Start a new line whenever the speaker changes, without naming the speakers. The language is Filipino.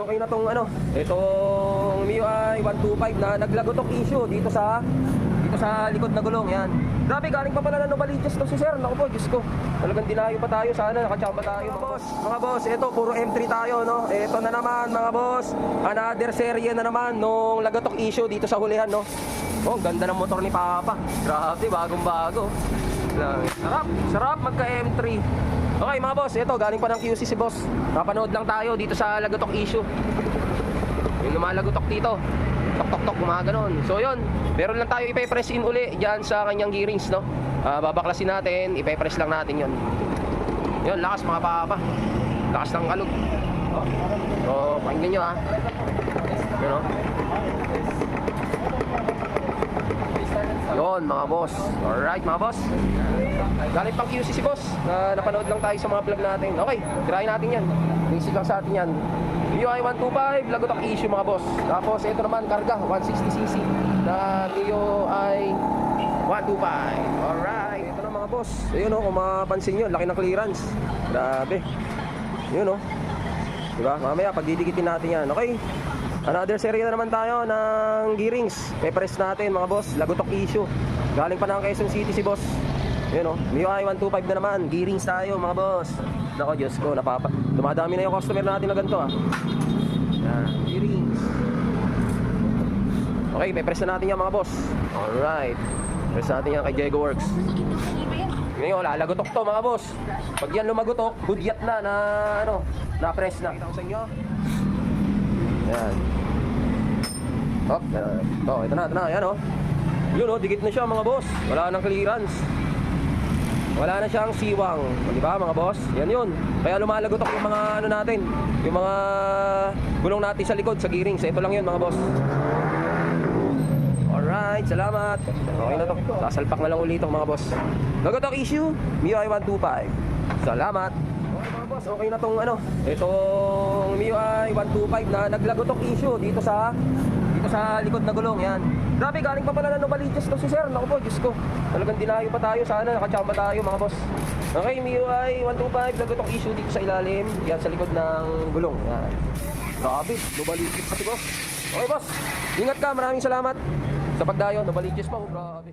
okay na tong ano, itong MIUI 125 na naglagotok issue dito sa likod na gulong, yan. Grabe, galing pa pala ng Novaliches to si sir. Naku po, Diyos ko. Talagang dinayo pa tayo, sana nakachamba tayo mga boss. Ito, puro M3 tayo, no. Ito na naman mga boss, another serye na naman nung lagotok issue dito sa hulihan, no. Oh, ganda ng motor ni Papa. Grabe, bagong bago. Sarap magka M3. Okay mga boss, ito galing pa ng QC si boss. Napanood lang tayo dito sa lagotok issue. Yung lumalagotok dito, tok gumaganon. So yun, meron lang tayo ipe-press in uli dyan sa kanyang gearings, no. Babaklasin natin, ipe-press lang natin yun. Yun, lakas mga Papa. Lakas ng kalog. So, pakinggan nyo ha. Yun o. Yun mga boss. Alright mga boss. Galing pang QC si boss. Napanood lang tayo sa mga vlog natin. Okay, try natin yan. Basic lang sa atin yan. MIUI 125, lagotok issue mga boss. Tapos ito naman karga, 160cc na MIUI 125. Alright, ito na mga boss. Ayun o, kung mapansin nyo, laki ng clearance. Grabe. Yun o. Diba? Mamaya pagdidikitin natin yan. Okay. Another serye na naman tayo ng gearings. Pe-press natin mga boss, lagotok issue. Galing pa ng Quezon City si boss. Yun o, MIUI 125 na naman. Gearings tayo mga boss. Nako, Diyos ko, dumadami na yung customer natin na ganito Yan, gearings. Okay, pe-press na natin yan mga boss. Alright, press natin yan kay Jego Works. Ngayon, lalagotok to mga boss. Pag yan lumagotok, hudyat na na-press na. Kita ko sa inyo. Yan. Ito na, yan o. Yun o, dikit na siya mga boss. Wala nang clearance. Wala na siyang siwang, di ba mga boss? Yan yun. Kaya lumalagotok yung mga natin, yung mga gulong natin sa likod, sa gearings. Ito lang yun mga boss. Alright, salamat. Okay na to. Sasalpak na lang ulit itong mga boss. Lagotok issue, MIUI 125. Salamat. Okay mga boss, okay na tong itong MIUI 125 na naglagotok issue dito sa likod na gulong, yan. Grabe, galing pa pala ng Novaliches to si sir. Naku po, Diyos ko. Talagang dinayo pa tayo, sana nakachamba tayo mga boss. Okay, MIUI 125, lagotok issue dito sa ilalim, yan sa likod ng gulong, yan. Grabe, Novaliches pa si boss. Okay boss, ingat ka, maraming salamat sa pagdayo. Novaliches pa, grabe.